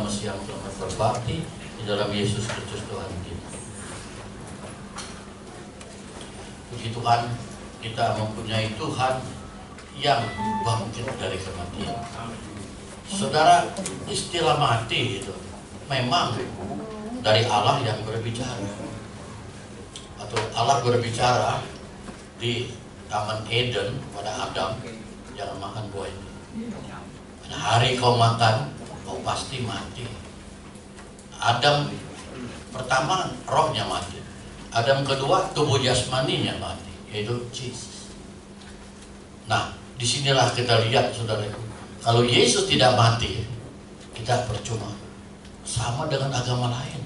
selamat siang, selamat berbakti di dalam Yesus Kristus Tuhan kita. Puji Tuhan, kita mempunyai Tuhan yang bangkit dari kematian. Saudara, istilah mati itu memang dari Allah yang berbicara, atau Allah berbicara di Taman Eden pada Adam, jangan makan buah ini. Pada hari kau makan, kau pasti mati. Adam pertama rohnya mati. Adam kedua tubuh jasmaninya mati, yaitu Jesus. Nah, disinilah kita lihat, saudara, kalau Yesus tidak mati, kita percuma. Sama dengan agama lain.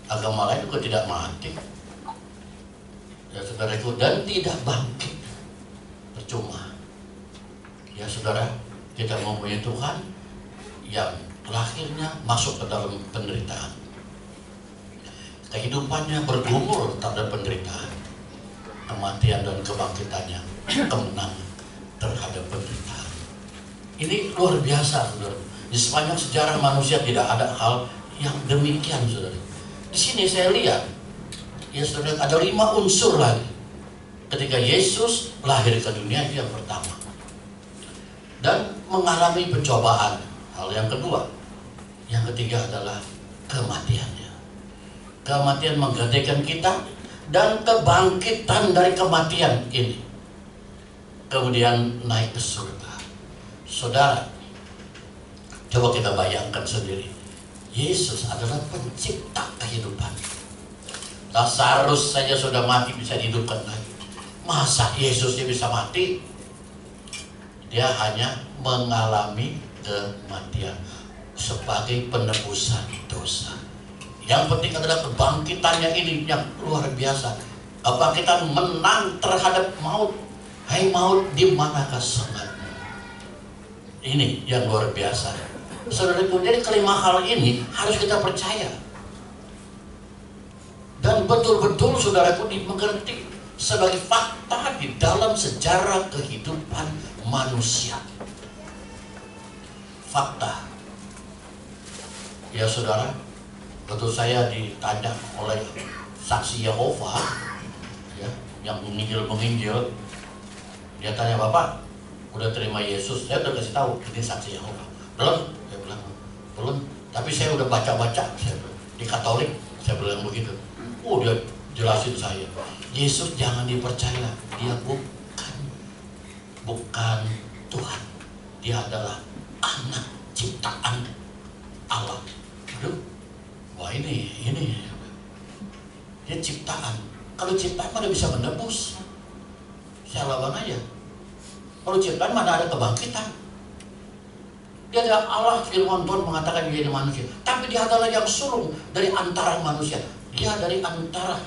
Agama lain juga tidak mati, ya saudaraku, dan tidak bangkit. Percuma. Ya saudara, kita mempunyai Tuhan yang lahirnya masuk ke dalam penderitaan. Kehidupannya bergumul terhadap penderitaan, kematian dan kebangkitannya, kemenangan terhadap penderitaan. Ini luar biasa, saudara. Di sepanjang sejarah manusia tidak ada hal yang demikian, saudara. Di sini saya lihat, ya saudara, ada 5 unsur lagi ketika Yesus lahir ke dunia yang pertama dan mengalami pencobaan. Hal yang kedua, yang ketiga adalah kematiannya. Kematian menggantikan kita dan kebangkitan dari kematian ini. Kemudian naik ke surga. Saudara, coba kita bayangkan sendiri. Yesus adalah pencipta kehidupan. Lazarus saja sudah mati bisa dihidupkan lagi. Masa Yesusnya bisa mati? Dia hanya mengalami kematian sebagai penebusan dosa. Yang penting adalah kebangkitannya ini yang luar biasa. Kebangkitan menang terhadap maut. Hai maut, di manakah sengatmu? Ini yang luar biasa. Saudara, jadi kelima hal ini harus kita percaya. Dan betul-betul saudaraku dimengerti sebagai fakta di dalam sejarah kehidupan manusia. Fakta. Ya saudara, waktu saya ditanya oleh saksi Yehova, ya, yang menginjil, dia tanya, "Bapak udah terima Yesus?" Saya udah kasih tahu, ini saksi Yehova. "Belum," saya bilang. "Belum, tapi saya udah baca-baca," saya bilang, "di Katolik," saya bilang begitu. Dia jelasin saya, Yesus jangan dipercaya, dia bukan Tuhan, dia adalah anak ciptaan Allah. Aduh, wah ini dia ciptaan. Kalau ciptaan mana bisa menebus? Saya lawan aja. Kalau ciptaan mana ada kebangkitan? Dia adalah Allah, firman Tuhan mengatakan dia jadi manusia, tapi dia adalah yang sulung dari antara manusia. Dia dari antara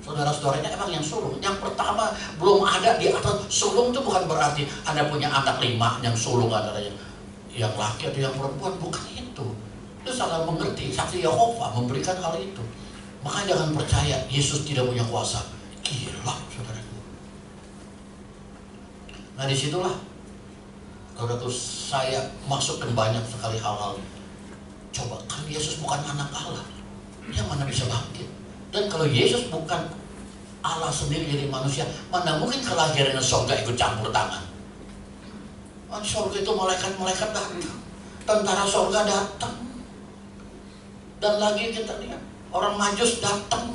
saudara-saudaranya emang yang sulung. Yang pertama belum ada di atas. Sulung itu bukan berarti Anda punya anak 5 yang sulung adalah yang laki atau yang perempuan, bukan itu. Itu salah mengerti. Saksi Yehova memberikan hal itu. Makanya jangan percaya Yesus tidak punya kuasa. Gila, saudaraku. Nah disitulah, saudaraku, saya masukkan banyak sekali hal-hal. Coba, kan Yesus bukan anak Allah, yang mana bisa bangkit? Dan kalau Yesus bukan Allah sendiri jadi manusia, mana mungkin kelahiran surga ikut campur tangan? Surga itu malaikat-malaikat datang, tentara surga datang, dan lagi kita lihat orang Majus datang,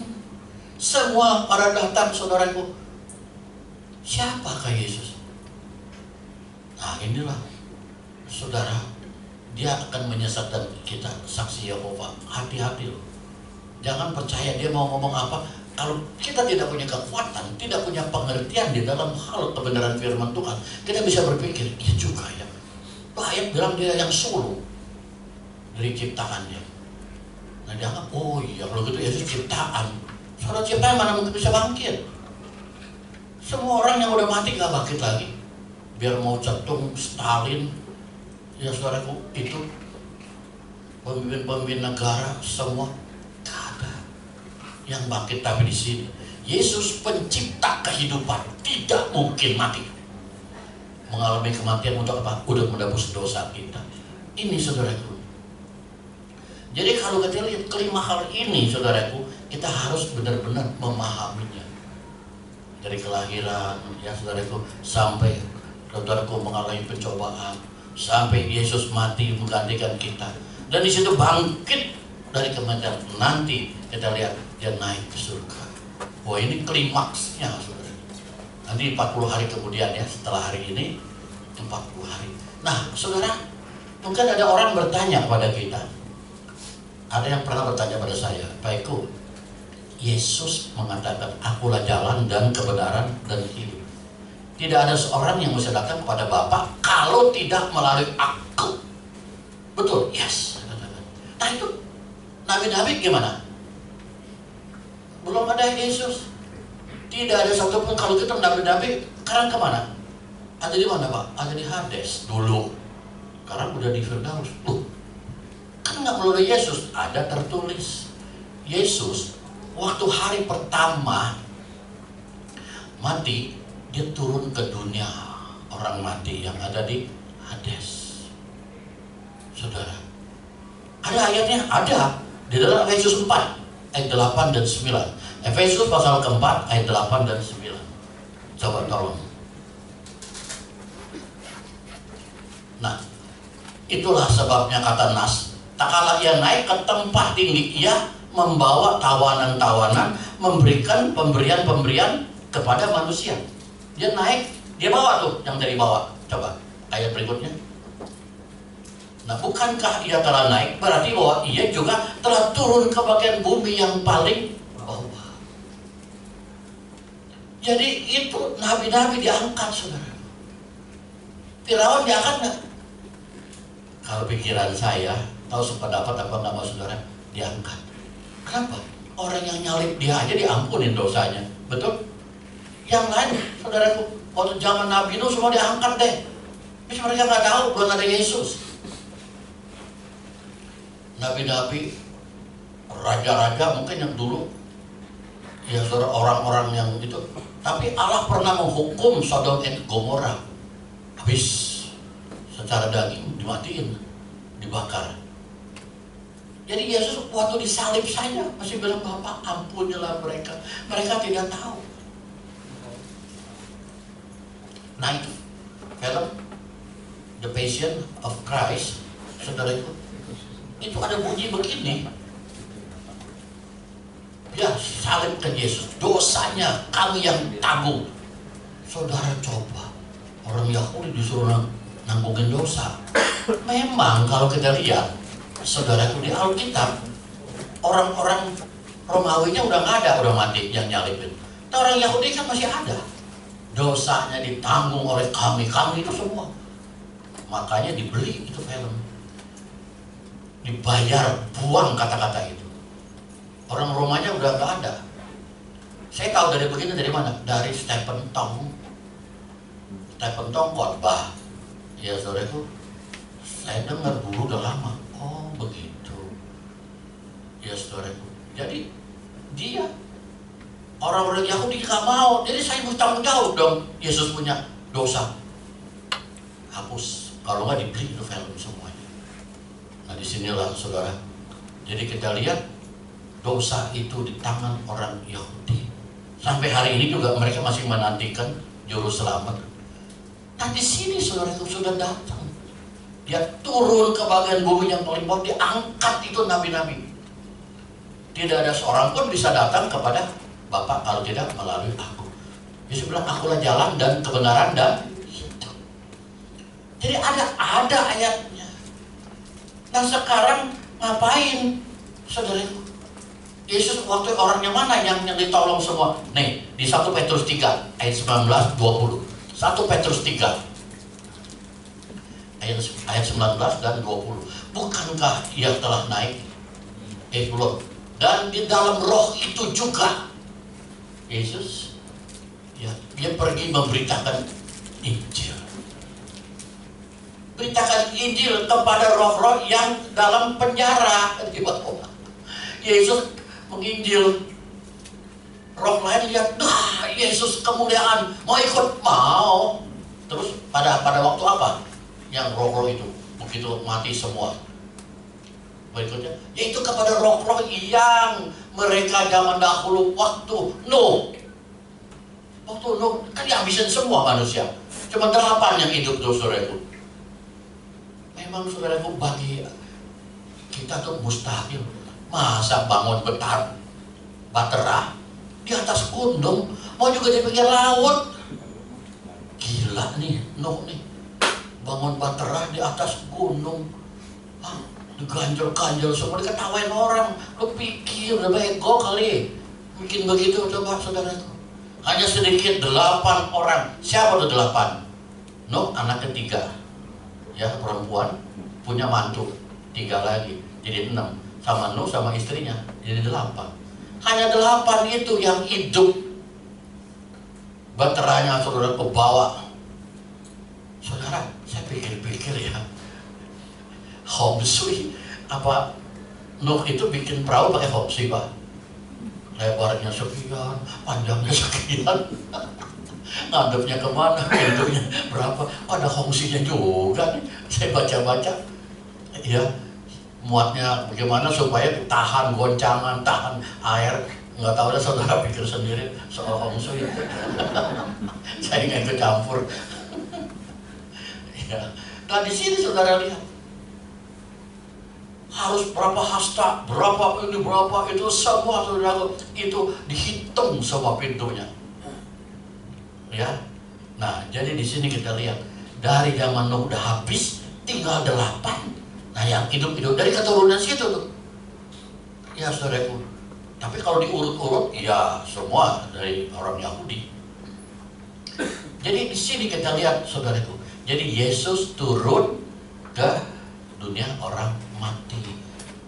semua pada datang, saudaraku. Siapakah Yesus? Nah inilah, saudara, dia akan menyesatkan kita, saksi Yehova. Hati-hati loh. Jangan percaya dia mau ngomong apa. Kalau kita tidak punya kekuatan, tidak punya pengertian di dalam hal kebenaran firman Tuhan, kita bisa berpikir, iya juga ya. Ayat bilang dia yang sulung dari ciptaannya. Nah jangan, oh iya kalau gitu Yesus ciptaan. Soal ciptaan mana mungkin bisa bangkit? Semua orang yang udah mati gak bangkit lagi. Biar mau Cetung, Stalin, ya saudaraku, itu pemimpin-pemimpin negara semua yang bangkit. Tapi di sini Yesus pencipta kehidupan tidak mungkin mati. Mengalami kematian untuk apa? Untuk menebus dosa kita. Ini saudaraku, kalau kita lihat kelima hal ini, saudaraku, kita harus benar-benar memahaminya. Dari kelahiran, ya saudaraku, sampai saudaraku mengalami pencobaan, sampai Yesus mati menggantikan kita, dan di situ bangkit dari kematian. Nanti kita lihat dia naik ke surga. Wah, ini klimaksnya, saudara. Nanti 40 hari kemudian, ya, setelah hari ini 40 hari. Nah, saudara, mungkin ada orang bertanya kepada kita. Ada yang pernah bertanya pada saya, Pak Eko, Yesus mengatakan, akulah jalan dan kebenaran dan hidup. Tidak ada seorang yang bisa datang kepada Bapa kalau tidak melalui aku. Betul? Yes. Nah itu, nabi-nabi gimana? Belum ada Yesus. Tidak ada satupun. Kalau kita nabi-nabi, sekarang kemana? Ada di mana, Pak? Ada di Hades dulu. Sekarang udah di Firdaus. Kan nggak perlu ada Yesus. Ada tertulis. Yesus waktu hari pertama mati, dia turun ke dunia orang mati yang ada di Hades. Saudara, ada ayatnya? Ada. Di dalam Efesus 4 ayat 8 dan 9. Efesus pasal keempat ayat 8 dan 9. Coba tolong. Nah, itulah sebabnya kata Nas, tak kala ia naik ke tempat tinggi, ia membawa tawanan-tawanan, memberikan pemberian-pemberian kepada manusia. Dia naik, dia bawa tuh yang dari bawah. Coba ayat berikutnya. Nah, bukankah ia telah naik, berarti bahwa ia juga telah turun ke bagian bumi yang paling bawah. Jadi itu nabi-nabi diangkat, saudara. Firaun diangkat nggak? Kalau pikiran saya, tahu sependapat apa nama saudara, diangkat. Kenapa? Orang yang nyalip dia aja diampunin dosanya, betul? Yang lain, saudaraku, waktu zaman Nabi Nuh semua diangkat deh. Tapi mereka nggak tahu belum ada Yesus. Nabi-nabi, raja-raja mungkin yang dulu, ya saudara, orang-orang yang itu. Tapi Allah pernah menghukum Sodom dan Gomora, habis secara daging, dimatiin, dibakar. Jadi Yesus waktu disalib saja masih bilang, Bapak ampunilah mereka, mereka tidak tahu. Nah itu film The Passion of Christ, saudara, itu ada bunyi begini, ya salibkan Yesus, dosanya kami yang tanggung. Saudara coba, orang Yahudi disuruh nanggungin dosa. Memang kalau kita lihat, saudaraku, di Alkitab, orang-orang Romawinya udah nggak ada, udah mati yang nyalibin. Nah, orang Yahudi kan masih ada. Dosanya ditanggung oleh kami itu semua. Makanya dibeli itu film. Dibayar, buang kata-kata itu. Orang Romanya udah nggak ada. Saya tahu dari begini dari mana? Dari Stephen Tong. Stephen Tong khotbah. Ya saudaraku, saya dengar dulu udah lama. Oh begitu. Ya saudaraku. Jadi dia, orang-orang Yahudi nggak mau. Jadi saya bertanggung jawab dong. Yesus punya dosa, hapus. Kalau nggak dibeli itu film semuanya. Nah disinilah saudara. Jadi kita lihat dosa itu di tangan orang Yahudi. Sampai hari ini juga mereka masih menantikan juru selamat. Nah di sini saudara itu sudah datang. Dia turun ke bagian bumi yang paling bawah, diangkat itu nabi-nabi. Tidak ada seorang pun bisa datang kepada Bapa kalau tidak melalui aku. Yesus bilang, akulah jalan dan kebenaran dan hidup. Jadi ada ayatnya. Nah sekarang ngapain, saudaraku? Yesus waktu orangnya mana yang ditolong semua? Nih, di 1 Petrus 3 ayat 19-20. 1 Petrus 3 ayat 19 dan 20. Bukankah ia telah naik? Belum. Dan di dalam roh itu juga Yesus, ya, dia pergi memberitakan Injil. Beritakan Injil kepada roh-roh yang dalam penjara di bawah. Yesus menginjil, roh lain lihat, nah Yesus kemuliaan, mau ikut, mau. Terus pada waktu apa yang roh-roh itu begitu mati semua, berikutnya, yaitu kepada roh-roh yang mereka zaman dahulu waktu Nuh. Waktu Nuh kan dihabisin semua manusia. Cuma 8 yang hidup tuh saudaraku. Memang saudaraku bagi kita tuh mustahil. Masa bangun Bahtera di atas gunung, mau juga di pinggir laut. Gila nih Nuh nih, bangun Bahtera di atas gunung. Diganjel-ganjel semua, diketawain orang. Lu pikir udah bego kali bikin begitu? Coba saudaraku, hanya sedikit 8 orang. Siapa tuh 8? Nuh anak ketiga, ya perempuan, punya mantu 3 lagi, jadi 6. Sama Nuh sama istrinya jadi 8. Hanya 8 itu yang hidup. Bahteranya saudara kebawa. Saudara, saya pikir-pikir ya, Homsui apa Nuh itu bikin perahu pakai Homsui Pak? Lebarnya sekian, panjangnya sekian, ngadepnya kemana, pintunya berapa, ada Homsinya juga nih. Saya baca-baca ya, muatnya bagaimana supaya tahan goncangan, tahan air. Nggak tahu deh, saudara pikir sendiri soal Homsui. Saya nggak ikut campur. Ya. Nah di sini saudara lihat, harus berapa hasta, berapa ini, berapa itu, semua saudara itu dihitung semua pintunya. Ya. Nah, jadi di sini kita lihat dari zaman Nuh udah habis, tinggal 8. Nah, yang hidup-hidup dari keturunan situ tuh. Ya, saudaraku. Tapi kalau diurut-urut, ya semua dari orang Yahudi. Jadi di sini kita lihat, saudaraku. Jadi Yesus turun ke dunia orang mati.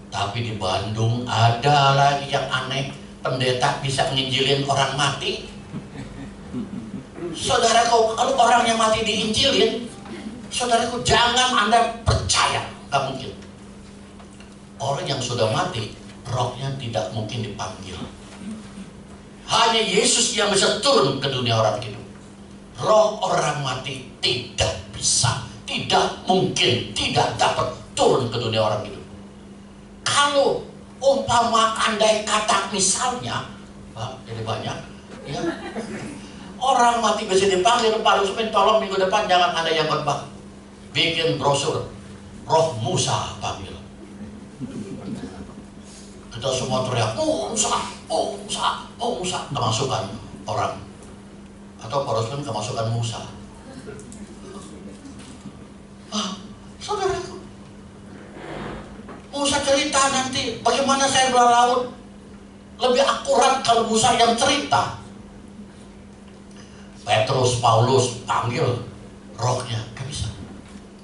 Tapi di Bandung ada lagi yang aneh, pendeta bisa nginjilin orang mati. Saudaraku, kalau orang yang mati diinjilin, saudaraku jangan Anda percaya, nggak mungkin. Orang yang sudah mati, rohnya tidak mungkin dipanggil. Hanya Yesus yang bisa turun ke dunia orang hidup. Roh orang mati tidak bisa, tidak mungkin, tidak dapat turun ke dunia orang hidup. Kalau umpama andai kata misalnya, Pak, jadi banyak, ya, orang mati bisa dipanggil, Pak Rusmin tolong minggu depan jangan ada yang khotbah, bikin brosur, Roh Musa panggil. Kita semua teriak, Musa, Musa, Musa, kemasukan orang. Atau Pak Rusmin kemasukan Musa. Saudaraku, Musa cerita nanti bagaimana saya belah laut. Lebih akurat kalau Musa yang cerita. Petrus, Paulus panggil rohnya, gak bisa.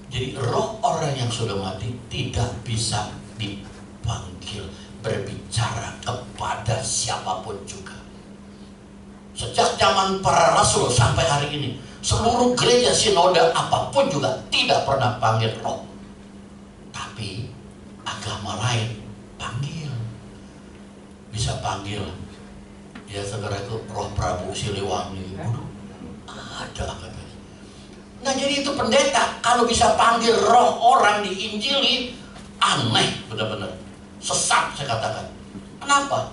Jadi roh orang yang sudah mati tidak bisa dipanggil, berbicara kepada siapapun juga. Sejak zaman para rasul sampai hari ini, seluruh gereja sinode apapun juga tidak pernah panggil roh. Tapi agama lain panggil, bisa panggil. Ya saudaraku, roh Prabu Siliwangi, ada katanya. Nah jadi itu pendeta kalau bisa panggil roh orang diinjili, aneh benar-benar, sesat saya katakan. Kenapa?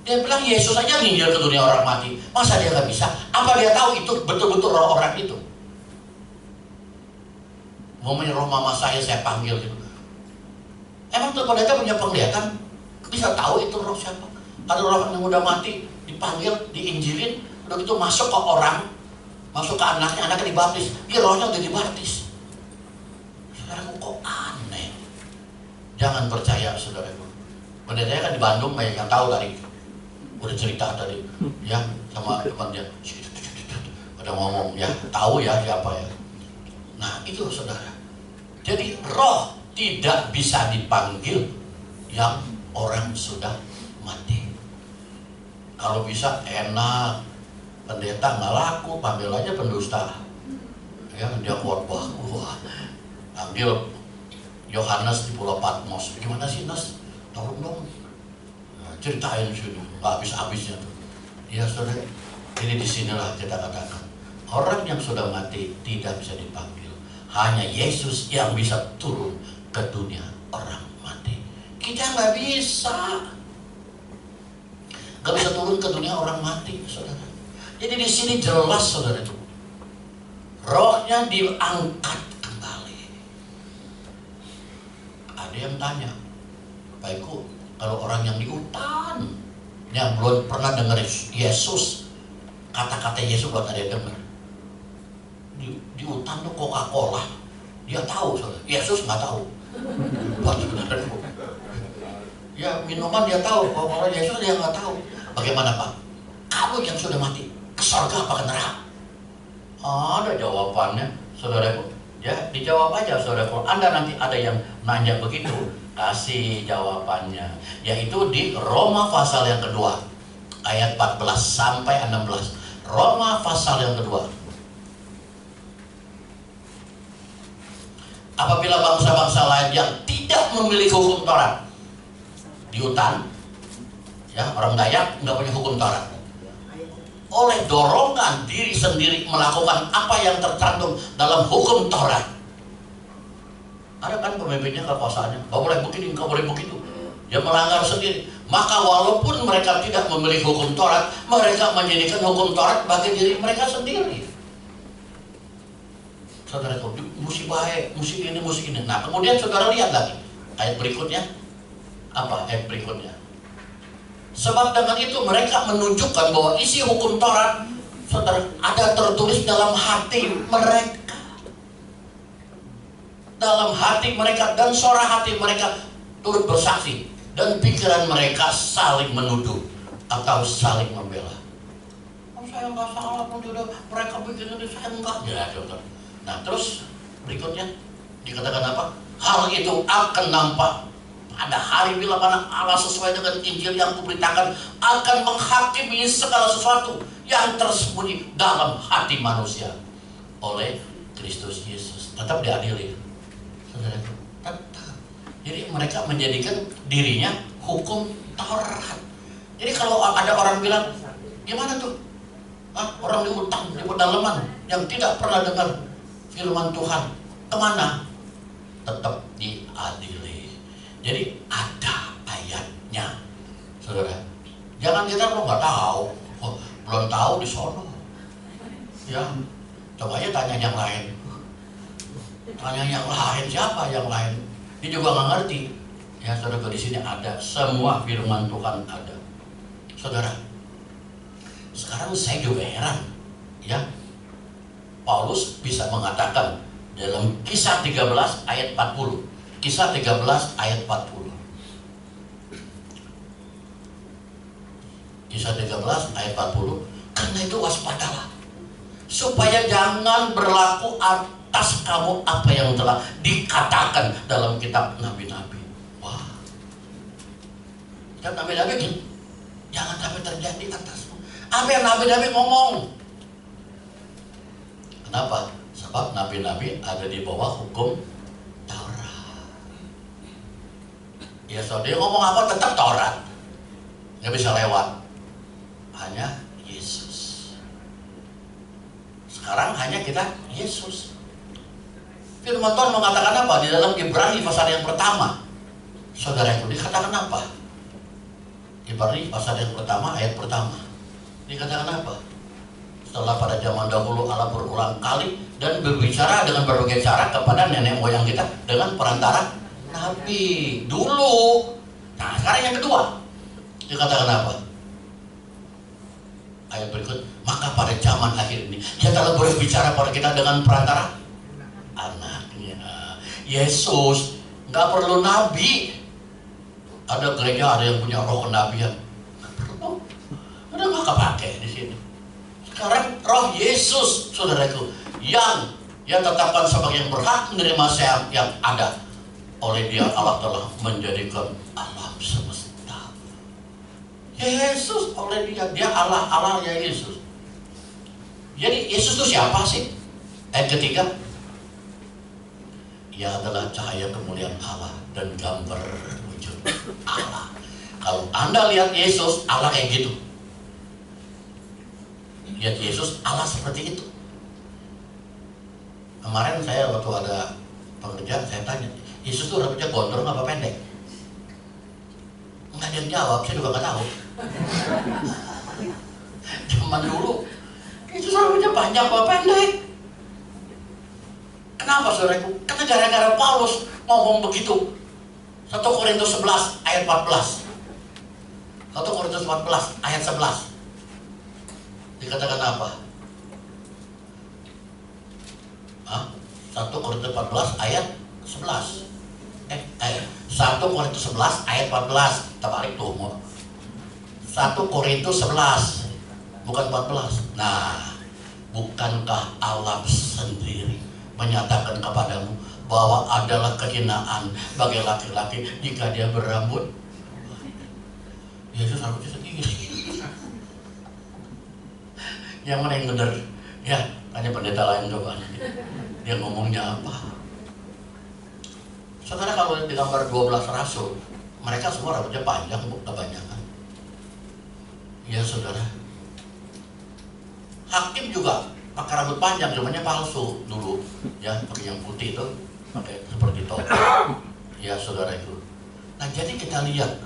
Dia bilang Yesus aja nginjil ke dunia orang mati, masa dia nggak bisa? Apa dia tahu itu betul-betul roh orang itu? Ngomongin roh mama saya panggil gitu. Emang tuh pendeta punya penglihatan, bisa tahu itu roh siapa? Kalau roh yang udah mati dipanggil, diinjilin, udah gitu masuk ke orang, masuk ke anaknya dibaptis, dia rohnya udah dibaptis. Saudaraku, kok aneh? Jangan percaya saudaraku. Pendetanya kan di Bandung, banyak yang tahu tadi. Udah cerita tadi, ya, sama teman dia, udah ngomong, ya, tahu ya siapa ya. Nah itu saudara. Jadi roh tidak bisa dipanggil yang orang sudah mati. Kalau bisa enak, pendeta nggak laku, panggil aja pendusta. Ya, dia khotbah, panggil Yohanes di Pulau Patmos. Gimana sih Nas? Tolong dong. Ceritain sini, nggak habis-habisnya tuh. Ya saudara, ini disinilah kita katakan orang yang sudah mati tidak bisa dipanggil. Hanya Yesus yang bisa turun ke dunia orang mati. Kita nggak bisa. Nggak bisa turun ke dunia orang mati, saudara. Jadi di sini jelas, saudara itu, rohnya diangkat kembali. Ada yang tanya, Pak Eko, kalau orang yang di hutan, yang belum pernah dengar Yesus, kata-kata Yesus buat ada yang dengar. Di hutan tuh Coca-Cola, dia tahu, saudara. Yesus nggak tahu. Buat saudara, ya minuman dia tahu, Coca-Cola Yesus dia nggak tahu. Bagaimana Pak? Kamu yang sudah mati, ke surga apa ke neraka? Ada jawabannya, saudaraku. Ya, dijawab aja, saudaraku. Anda nanti ada yang nanya begitu, kasih jawabannya. Yaitu di Roma pasal yang kedua, ayat 14 sampai 16. Roma pasal yang kedua. Apabila bangsa-bangsa lain yang tidak memiliki hukum Taurat di hutan, ya, orang Dayak nggak punya hukum Taurat, oleh dorongan diri sendiri melakukan apa yang tercantum dalam hukum Taurat. Ada kan pemimpinnya kekuasaannya, nggak boleh begini, nggak boleh begitu, dia melanggar sendiri. Maka walaupun mereka tidak memiliki hukum Taurat, mereka menjadikan hukum Taurat bagi diri mereka sendiri. Saudara itu mesti baik, mesti ini, mesti ini. Nah, kemudian saudara lihat lagi ayat berikutnya. Apa ayat berikutnya? Sebab dengan itu mereka menunjukkan bahwa isi hukum Taurat, saudara, ada tertulis dalam hati mereka. Dalam hati mereka, dan suara hati mereka turut bersaksi, dan pikiran mereka saling menuduh atau saling membela. Oh, saya nggak salah pun sudah mereka bikin ini, saya enggak. Ya, saudara. Nah, terus berikutnya dikatakan apa? Hal itu akan nampak pada hari bila mana Allah sesuai dengan Injil yang kuberitakan akan menghakimi segala sesuatu yang tersembunyi dalam hati manusia oleh Kristus Yesus. Tetap diadili, saudara. Tetap. Jadi mereka menjadikan dirinya hukum Taurat. Jadi kalau ada orang bilang, gimana tuh? Orang di hutan, di pedalaman yang tidak pernah dengar firman Tuhan, kemana? Tetap diadili. Jadi ada ayatnya, saudara. Jangan kita belum nggak tahu, belum tahu di sono. Ya, coba aja tanya yang lain. Tanya yang lain, siapa yang lain? Dia juga nggak ngerti. Ya, saudara, di sini ada semua firman Tuhan ada, saudara. Sekarang saya juga heran, ya. Paulus bisa mengatakan dalam Kisah 13 ayat 40. Kisah 13 ayat 40. Kisah 13 ayat 40. Karena itu waspadalah, supaya jangan berlaku atas kamu apa yang telah dikatakan dalam kitab nabi-nabi. Wah, kitab nabi-nabi kan, jangan sampai terjadi atasmu apa yang nabi-nabi ngomong. Kenapa? Sebab nabi-nabi ada di bawah hukum Taurat. Ya, saudara, ngomong apa tetap Taurat, nggak bisa lewat. Hanya Yesus. Sekarang hanya kita Yesus. Firman Tuhan mengatakan apa di dalam Ibrani pasal yang pertama? Saudara itu dikatakan apa? Ibrani pasal yang pertama ayat pertama dikatakan apa? Setelah pada zaman dahulu Allah berulang kali dan berbicara dengan berbagai cara kepada nenek moyang kita dengan perantara nabi dulu. Nah, sekarang yang kedua dikatakan apa? Ayat berikut, maka pada zaman akhir ini Dia telah berbicara pada kita dengan perantara anaknya Yesus. Nggak perlu nabi. Ada gereja ada yang punya roh kenabian, nggak perlu, udah nggak kepake di sini. Sekarang roh Yesus, saudaraku, yang tetapkan sebagai yang berhak menerima sehat yang ada oleh Dia, Allah telah menjadikan alam semesta. Yesus oleh Dia Allah, Allahnya Yesus. Jadi Yesus itu siapa sih? Ayat ketiga, Ia adalah cahaya kemuliaan Allah dan gambar wujud Allah. Kalau Anda lihat Yesus, Allah kayak gitu. Lihat Yesus, Allah seperti itu. Kemarin saya waktu ada pekerjaan, saya tanya, Yesus tuh rambutnya gondrong apa pendek? Nggak ada yang jawab, saya juga nggak tahu. Zaman dulu itu rambutnya panjang apa pendek? Kenapa saudaraku? Karena gara-gara Paulus ngomong begitu. 1 Korintus 11 ayat 14. 1 Korintus 14 ayat 11. Dikatakan apa? 1 Korintus 14 ayat 11. 1 Korintus 11 ayat 14. Kita balik tuh. 1 Korintus 11 bukan 14. Nah, bukankah Allah sendiri menyatakan kepadamu bahwa adalah kehinaan bagi laki-laki jika dia berambut? Yesus rambutnya segini. Yang mana yang benar? Ya, tanya pendeta lain coba. Dia ngomongnya apa? Saudara, kalau di gambar 12 rasul, mereka semua rambutnya panjang, kebanyakan. Ya saudara. Hakim juga pakai rambut panjang, namanya palsu dulu, ya, pakai yang putih itu, pakai seperti topi. Ya saudara itu. Nah, jadi kita lihat,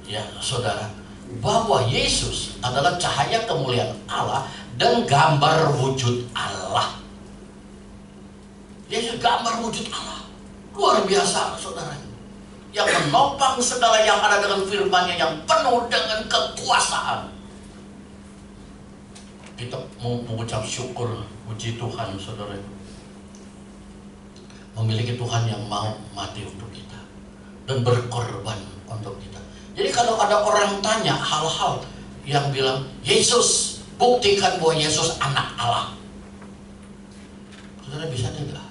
ya saudara, bahwa Yesus adalah cahaya kemuliaan Allah dan gambar wujud Allah. Yesus gambar wujud Allah, luar biasa saudara, yang menopang segala yang ada dengan firman-Nya yang penuh dengan kekuasaan. Kita mau mengucap syukur, puji Tuhan saudara, memiliki Tuhan yang mau mati untuk kita dan berkorban untuk kita. Jadi kalau ada orang tanya hal-hal yang bilang, Yesus, buktikan bahwa Yesus anak Allah, saudara bisa tidak?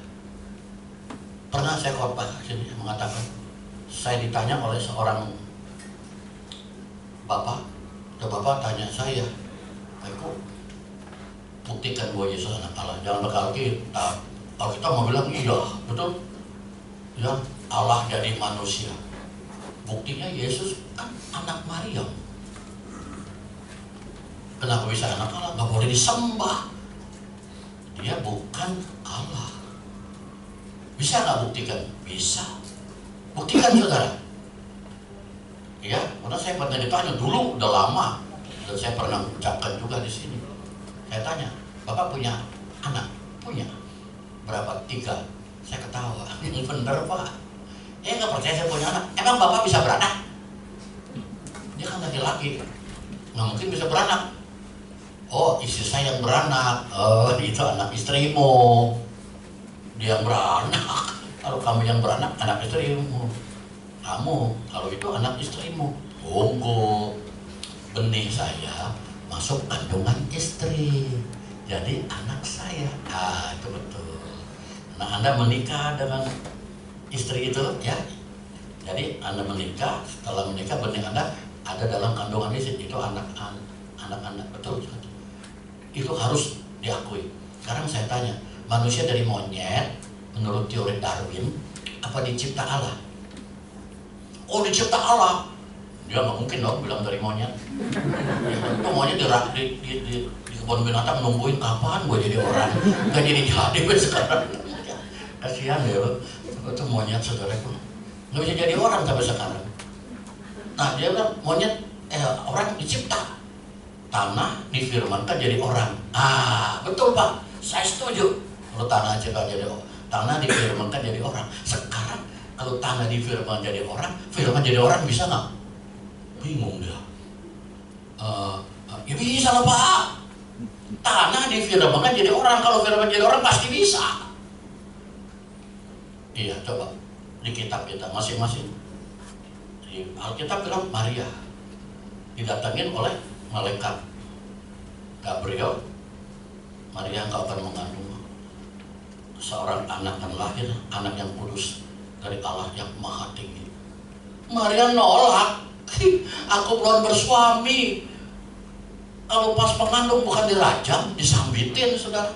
Pernah saya khotbah sini mengatakan, saya ditanya oleh seorang bapak, bapak tanya saya, Aku buktikan bahwa Yesus anak Allah. Jangan berkali kalau kita mau bilang iya, betul, ya, Allah jadi manusia. Buktinya Yesus kan anak Maryam. Kenapa bisa anak Allah? Gak boleh disembah. Dia bukan Allah. Bisa nggak buktikan? Bisa. Buktikan saudara. Ya, karena saya pernah ditanya dulu, udah lama, dan saya pernah ucapkan juga di sini. Saya tanya, Bapak punya anak? Punya. Berapa? 3. Saya ketawa. Ini bener Pak. Nggak percaya saya punya anak. Emang Bapak bisa beranak? Dia kan laki-laki, nggak mungkin bisa beranak. Oh, istri saya yang beranak. Oh, itu anak istrimu. Dia yang beranak. Kalau kamu yang beranak, anak istrimu. Kamu, kalau itu anak istrimu. Tunggu, benih saya masuk kandungan istri, jadi anak saya. Itu betul. Nah, Anda menikah dengan istri itu, ya. Jadi Anda menikah, setelah menikah benih Anda ada dalam kandungan istri, itu anak-anak, betul. Itu harus diakui. Sekarang saya tanya, manusia dari monyet menurut teori Darwin apa dicipta Allah? Oh, dicipta Allah. Dia nggak mungkin dong bilang dari monyet. Ya, itu monyet di kebun binatang nungguin kapan gue jadi orang. Nggak jadi gue sekarang. Kasihan ya lo. Itu monyet saudaraku. Nggak bisa jadi orang sampai sekarang. Nah, dia bilang monyet, orang dicipta. Tanah difirmankan jadi orang. Betul Pak, saya setuju. Kalau tanah jadi orang, tanah difirmankan jadi orang. Sekarang kalau tanah difirman jadi orang, firman jadi orang bisa nggak? Bingung dia. Ya bisa lah Pak. Tanah difirmankan jadi orang, kalau firman jadi orang pasti bisa. Iya, coba di kitab kita masing-masing. Di Alkitab bilang Maria didatangin oleh malaikat Gabriel. Maria, engkau akan mengandung seorang anak dan lahir, anak yang kudus dari Allah yang maha tinggi. Maria nolak. Aku belum bersuami. Kalau pas mengandung bukan dirajam, disambitin saudara.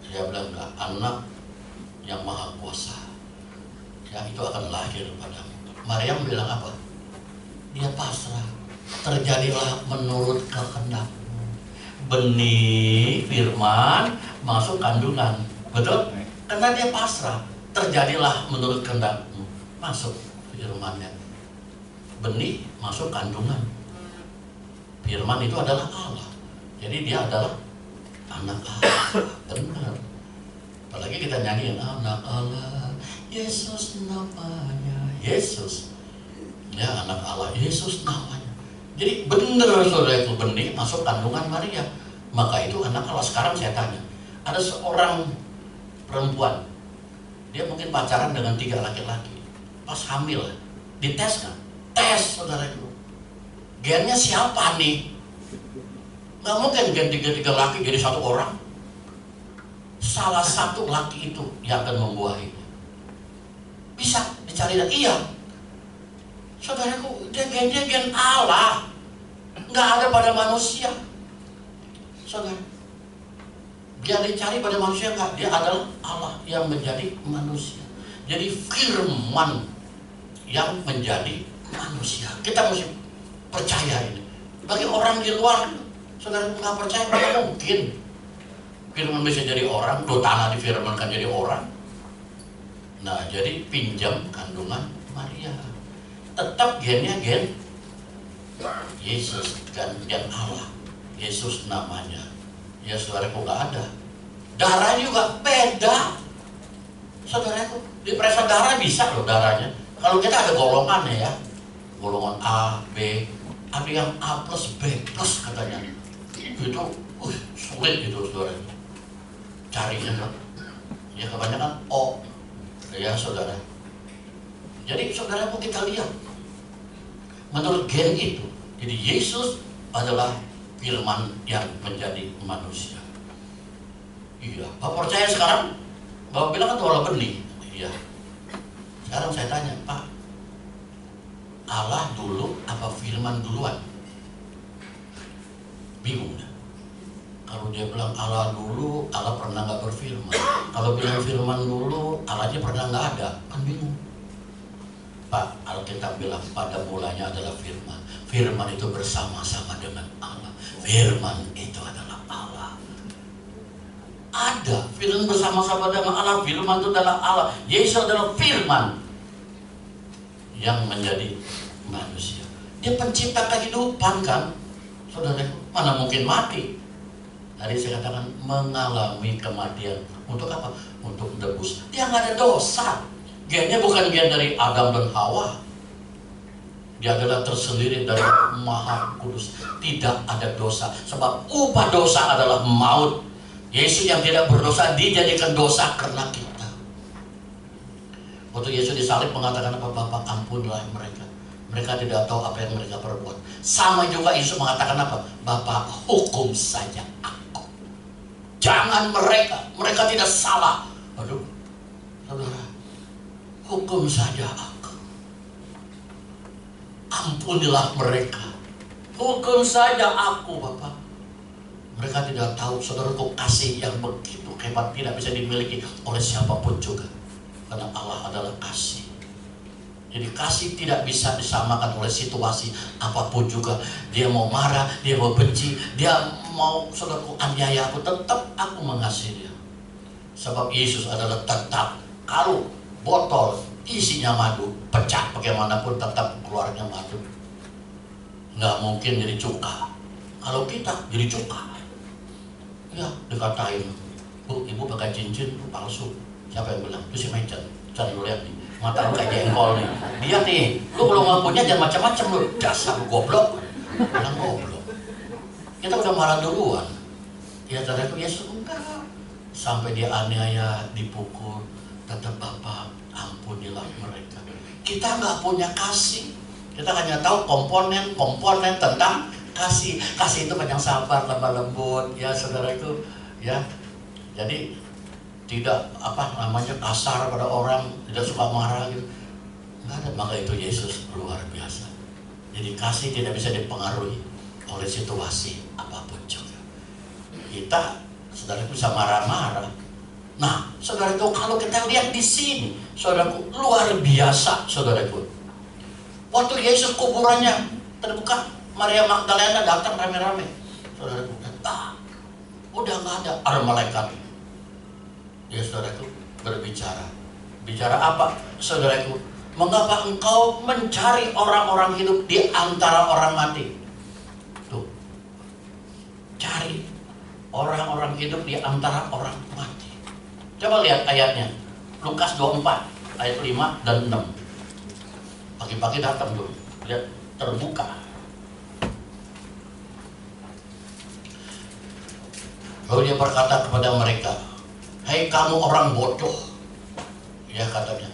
Dia bilang enggak, anak yang maha kuasa, ya, itu akan lahir padamu. Maria bilang apa? Dia pasrah. Terjadilah menurut kehendakmu. Benih firman masuk kandungan, betul? Karena dia pasrah. Terjadilah menurut kehendakmu, masuk firmannya. benih masuk kandungan. Firman itu adalah Allah. Jadi dia adalah anak Allah. Benar. Apalagi kita nyanyiin anak Allah, Yesus namanya, Yesus. Ya, anak Allah, Yesus namanya. Jadi benar saudara itu, benih masuk kandungan Maria. Maka itu anak Allah. Sekarang saya tanya, ada seorang perempuan, dia mungkin pacaran dengan 3 laki-laki. Pas hamil, dites kan? Tes saudara itu. Gennya siapa nih? Nggak mungkin gen 3 laki jadi 1 orang. Salah satu laki itu yang akan membuahinya. Bisa dicari dan iya. Saudaraku, dia gen Allah. Nggak ada pada manusia. Saudara, dia dicari pada manusia nggak? Dia adalah Allah yang menjadi manusia. Jadi firman yang menjadi manusia. Kita mesti percaya ini. Bagi orang di luar, saudara nggak percaya, nggak mungkin firman bisa jadi orang, tanah difirmankan jadi orang. Nah, jadi pinjam kandungan Maria. Tetap gennya gen Yesus, kan gen Allah. Yesus namanya. Ya saudaraku, nggak ada. Darah juga beda. Saudaraku, di periksa darah bisa loh darahnya. Kalau kita ada golongannya ya, golongan A, B, ada yang A plus B plus katanya. Itu sulit gitu saudara. Carinya kan, ya kebanyakan O, ya saudara. Jadi saudaraku, kita lihat menurut gen itu, jadi Yesus adalah firman yang menjadi manusia. Iya, Bapak percaya sekarang? Bapak bilang kan itu Allah benih. Iya. Sekarang saya tanya, Pak, Allah dulu apa firman duluan? Bingung ya? Kalau dia bilang Allah dulu, Allah pernah nggak berfirman. Kalau bilang firman dulu, Allahnya pernah nggak ada, kan bingung. Pak, Alkitab bilang pada mulanya adalah firman. Firman itu bersama-sama dengan Allah. Firman itu adalah Allah. Ada firman bersama-sama dengan Allah. Firman itu adalah Allah. Yesus adalah firman yang menjadi manusia. Dia pencipta kehidupan kan, saudara. Mana mungkin mati? Tadi saya katakan mengalami kematian. Untuk apa? Untuk menebus. Dia nggak ada dosa. Gennya bukan gen dari Adam dan Hawa. Dia adalah tersendiri dari Maha Kudus. Tidak ada dosa. Sebab upah dosa adalah maut. Yesus yang tidak berdosa dijadikan dosa karena kita. Waktu Yesus disalib mengatakan apa? Bapa, ampunilah mereka. Mereka tidak tahu apa yang mereka perbuat. Sama juga Yesus mengatakan apa? Bapa, hukum saja aku. Jangan mereka tidak salah. Aduh, saudara, hukum saja aku. Ampunilah mereka. Hukum saja aku, Bapak. Mereka tidak tahu, saudaraku, kasih yang begitu hebat tidak bisa dimiliki oleh siapapun juga. Karena Allah adalah kasih. Jadi kasih tidak bisa disamakan oleh situasi apapun juga. Dia mau marah, dia mau benci, dia mau saudaraku aniaya aku, tetap aku mengasihi dia. Sebab Yesus adalah tetap, kalau botol isinya madu pecah bagaimanapun tetap keluarnya madu. Nggak mungkin jadi cuka. Kalau kita jadi cuka, ya dikatain, Bu, ibu pakai cincin itu palsu. Siapa yang bilang? Itu si Mecan. Cari lu lihat nih, mata lu kayak jengkol nih. Dia nih, lu kalau ngakunya jangan macam-macam lu. Dasar lu goblok. Bilang goblok. Kita udah marah duluan. Ya tadi itu Yesus enggak. Sampai dia aniaya, dipukul, tetap Bapak ampunilah mereka. Kita nggak punya kasih. Kita hanya tahu komponen tentang kasih. Kasih itu panjang sabar, lemah lembut, ya saudara itu, ya. Jadi tidak kasar pada orang, tidak suka marah gitu. Nggak ada. Maka itu Yesus luar biasa. Jadi kasih tidak bisa dipengaruhi oleh situasi apapun juga. Kita, saudaraku, bisa marah-marah. Nah, saudaraku, kalau kita lihat di sini, saudaraku, luar biasa, saudaraku. Waktu Yesus kuburannya terbuka, Maria Magdalena datang rame-rame. Saudaraku, udah nggak ada malaikat. Ya saudaraku berbicara. Bicara apa? Saudaraku, Mengapa engkau mencari orang-orang hidup di antara orang mati? Tuh, cari orang-orang hidup di antara orang mati. Coba lihat ayatnya, Lukas 24 ayat 5 dan 6. Pagi-pagi datang dulu, lihat terbuka. Lalu dia berkata kepada mereka, "Hai kamu orang bodoh," ya katanya,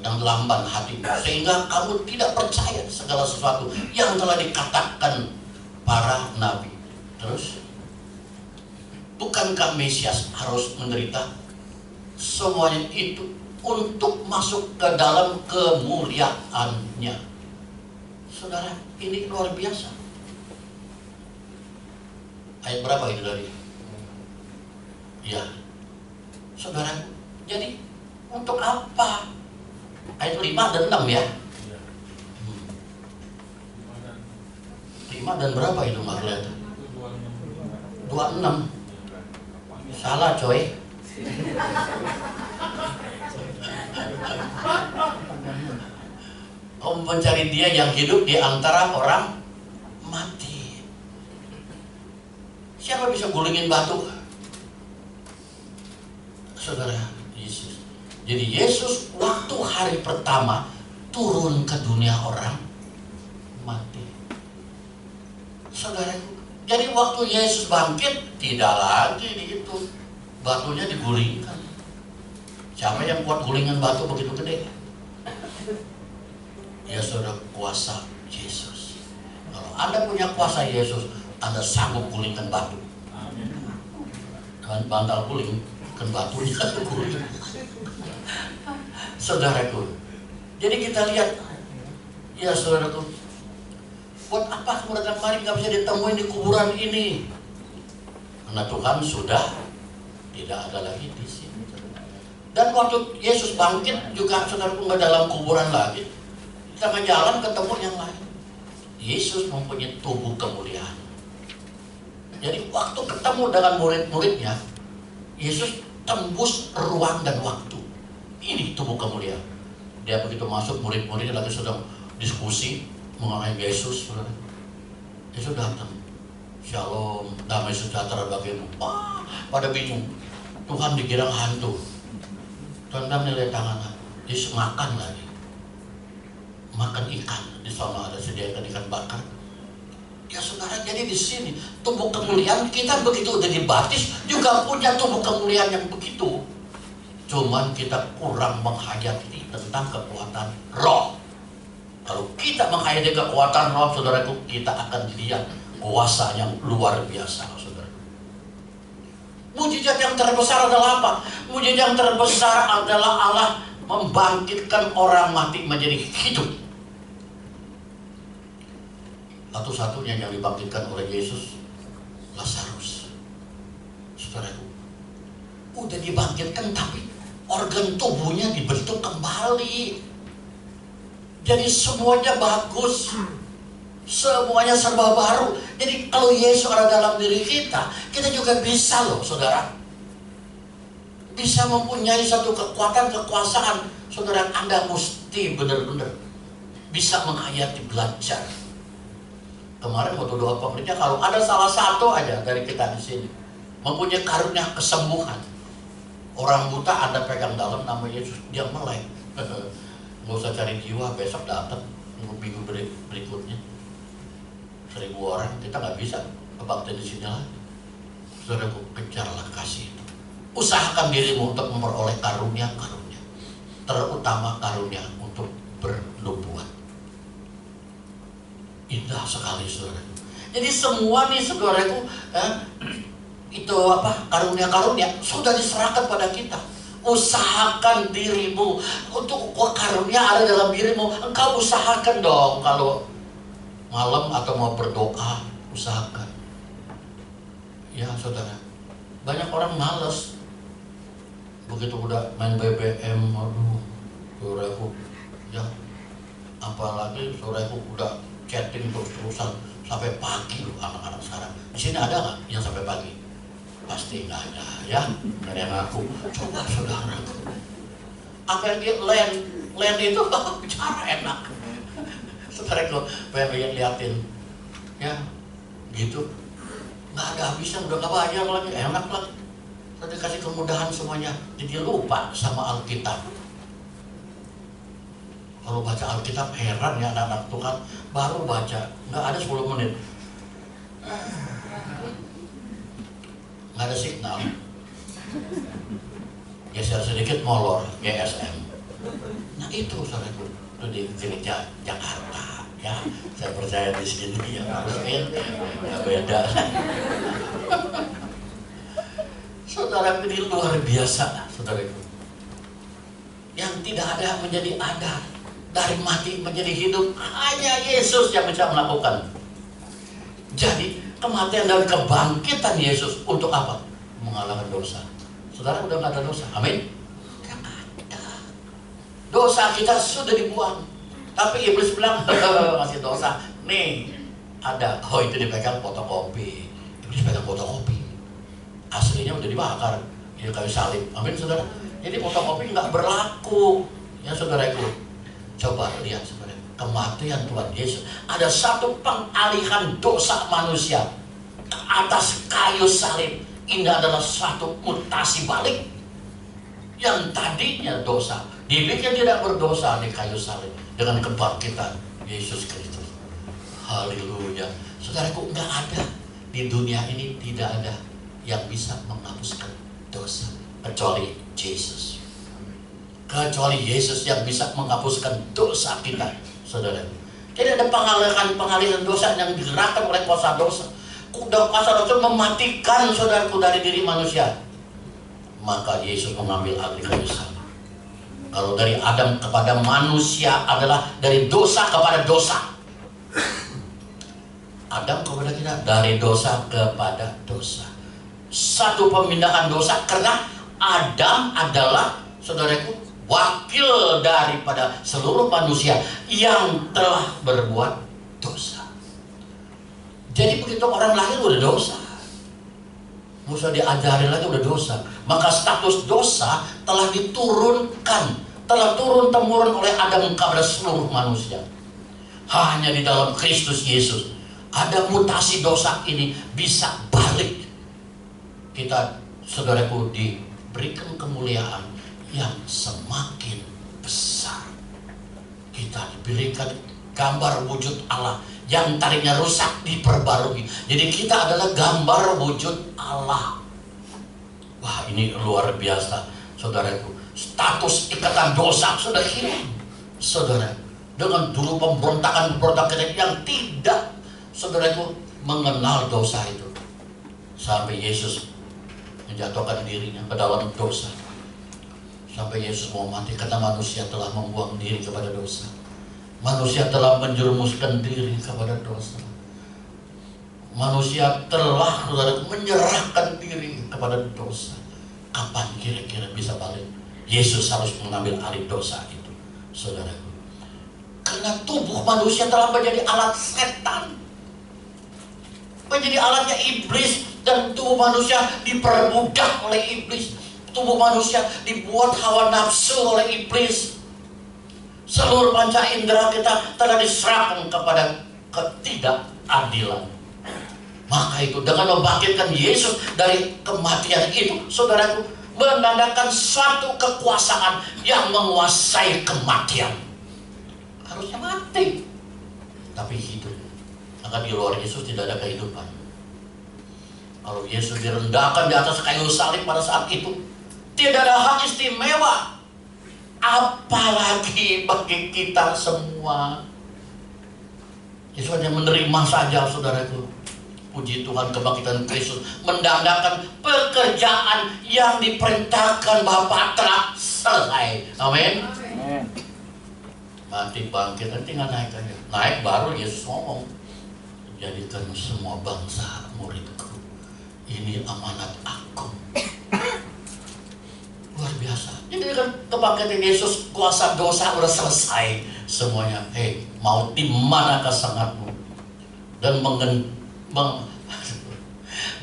"dan lamban hati, sehingga kamu tidak percaya segala sesuatu yang telah dikatakan para nabi." Terus, bukankah Mesias harus menderita semuanya itu untuk masuk ke dalam kemuliaannya? Saudara, ini luar biasa. Ayat berapa itu tadi? Ya, saudara, jadi untuk apa? Ayat 5 dan 6 ya. 5 dan berapa itu nggak kelihatan? 26. Salah coy. Mencari dia yang hidup di antara orang mati. Siapa bisa gulingin batu? Saudara, Yesus. Jadi Yesus waktu hari pertama turun ke dunia orang mati. Saudara, jadi waktu Yesus bangkit tidak lagi di itu batunya digulingkan. Siapa yang kuat gulingan batu begitu gede? Ya saudara, kuasa Yesus. Kalau Anda punya kuasa Yesus, Anda sanggup gulingkan batu. Dan bantal guling kan batunya guling. Saudaraku, jadi kita lihat, ya saudaraku, buat apa kemudian kemarin nggak bisa ditemuin di kuburan ini? Karena Tuhan sudah tidak ada lagi di sini. Dan waktu Yesus bangkit juga saudaraku nggak dalam kuburan lagi. Di tengah jalan ketemu yang lain. Yesus mempunyai tubuh kemuliaan. Jadi waktu ketemu dengan murid-muridnya, Yesus tembus ruang dan waktu. Ini tubuh kemuliaan. Dia begitu masuk, murid-muridnya lagi sedang diskusi mengenai Yesus. Yesus datang. Shalom, damai sejahtera bagimu. Wah, pada bingung. Tuhan dikira hantu. Tendang nilai tangannya. Yesus makan lagi. Makan ikan. Di sana ada sediakan ikan bakar. Ya saudara, jadi di sini tubuh kemuliaan kita begitu udah dibaptis juga punya tubuh kemuliaan yang begitu. Cuman kita kurang menghayati tentang kekuatan roh. Kalau kita menghayati kekuatan roh, saudaraku, kita akan lihat kuasa yang luar biasa, saudara. Mujizat yang terbesar adalah apa? Mujizat yang terbesar adalah Allah membangkitkan orang mati menjadi hidup. Satu-satunya yang dibangkitkan oleh Yesus, Lazarus. Saudaraku, udah dibangkitkan tapi organ tubuhnya dibentuk kembali. Jadi semuanya bagus, semuanya serba baru. Jadi kalau Yesus ada dalam diri kita, kita juga bisa loh saudara. Bisa mempunyai satu kekuatan, kekuasaan. Saudara, Anda mesti benar-benar bisa menghayati, belajar. Kemarin waktu doa pemerintah, kalau ada salah satu aja dari kita di sini mempunyai karunia kesembuhan, orang buta Anda pegang dalam nama Yesus, dia melek. Nggak usah cari jiwa, besok datang minggu berikutnya 1000 orang, kita nggak bisa kebaktian di sini lagi. Saudaraku, kejarlah kasih itu. Usahakan dirimu untuk memperoleh karunia-karunia, terutama karunia untuk bernubuat. Indah sekali saudara. Jadi semua nih saudaraku, itu apa, karunia-karunia sudah diserahkan pada kita. Usahakan dirimu untuk karunia ada dalam dirimu. Engkau usahakan dong, kalau malam atau mau berdoa, usahakan. Ya saudara, banyak orang malas. Begitu udah main BBM, aduh, saudaraku, ya, apalagi saudaraku udah chatting terus-terusan sampai pagi loh anak-anak sekarang. Di sini ada nggak yang sampai pagi? Pasti nggak ada ya, nggak ada yang ngaku. Coba saudara, apa yang dia Land itu bicara enak. Saudaraku, pengen liatin, ya, gitu. Nggak ada habisnya, udah nggak bayar lagi, enak lagi. Tadi kasih kemudahan semuanya, jadi lupa sama Alkitab. Kalau baca Alkitab heran ya anak-anak Tuhan, baru baca, nggak ada 10 menit. Nggak ada signal. Geser sedikit molor, GSM. Nah itu saudaraku, itu di gereja Jakarta, ya. Saya percaya di sini ya harus nggak beda. Saudaraku, ini luar biasa, saudaraku. Yang tidak ada menjadi ada, dari mati menjadi hidup, hanya Yesus yang bisa melakukan. Jadi kematian dan kebangkitan Yesus untuk apa? Mengalahkan dosa. Saudara udah nggak ada dosa, amin? Nggak ada. Dosa kita sudah dibuang. Tapi iblis bilang, masih dosa. Nih, ada. Oh itu dipegang fotokopi. Iblis pegang fotokopi. Aslinya udah dibakar. Ini kayu salib. Amin saudara. Jadi fotokopi nggak berlaku. Ya saudaraku. Coba lihat saudara. Kematian Tuhan Yesus. Ada satu pengalihan dosa manusia ke atas kayu salib. Ini adalah satu mutasi balik. Yang tadinya dosa dibikin tidak berdosa di kayu salib dengan kebangkitan Yesus Kristus. Haleluya. Saudaraku, nggak ada di dunia ini, tidak ada yang bisa menghapuskan dosa kecuali Yesus. Kecuali Yesus yang bisa menghapuskan dosa kita, saudara. Jadi ada pengalihan dosa yang digerakkan oleh kuasa dosa. Kuasa dosa mematikan saudaraku dari diri manusia. Maka Yesus mengambil alih kayu salib. Kalau dari Adam kepada manusia adalah dari dosa kepada dosa. Adam kepada kita dari dosa kepada dosa. Satu pemindahan dosa karena Adam adalah saudaraku wakil daripada seluruh manusia yang telah berbuat dosa. Jadi begitu orang lahir udah dosa, nggak usah diajarin lagi, udah dosa. Maka status dosa telah diturunkan, telah turun temurun oleh Adam kepada seluruh manusia. Hanya di dalam Kristus Yesus ada mutasi dosa ini bisa balik. Kita saudaraku diberikan kemuliaan yang semakin besar. Kita diberikan gambar wujud Allah yang tadinya rusak diperbarui. Jadi kita adalah gambar wujud Allah. Wah, ini luar biasa, saudaraku. Status ikatan dosa sudah hilang, saudara. Dengan dulu pemberontakan yang tidak, saudaraku, mengenal dosa itu. Sampai Yesus menjatuhkan dirinya ke dalam dosa. Sampai Yesus mau mati karena manusia telah membuang diri kepada dosa. Manusia telah menjerumuskan diri kepada dosa. Manusia telah menyerahkan diri kepada dosa. Kapan kira-kira bisa balik? Yesus harus mengambil alih dosa itu, saudaraku. Karena tubuh manusia telah menjadi alat setan, menjadi alatnya iblis, dan tubuh manusia diperbudak oleh iblis. Tubuh manusia dibuat hawa nafsu oleh iblis. Seluruh panca indera kita telah diserahkan kepada ketidakadilan. Maka itu dengan membangkitkan Yesus dari kematian itu, saudaraku, menandakan suatu kekuasaan yang menguasai kematian. Harusnya mati, tapi hidup. Maka di luar Yesus tidak ada kehidupan. Kalau Yesus direndahkan di atas kayu salib pada saat itu, tidak ada hak istimewa. Apalagi bagi kita semua. Yesus hanya menerima saja, saudaraku. Puji Tuhan, kebangkitan Kristus mendandakan pekerjaan yang diperintahkan Bapa telah selesai. Amin. Mati bangkit, tinggal naik aja. Naik baru Yesus ngomong, jadikan semua bangsa muridku. Ini amanat aku. Luar biasa. Ini kan kebangkitan Yesus, kuasa dosa udah selesai semuanya. Hei, mau di manakah sangatmu?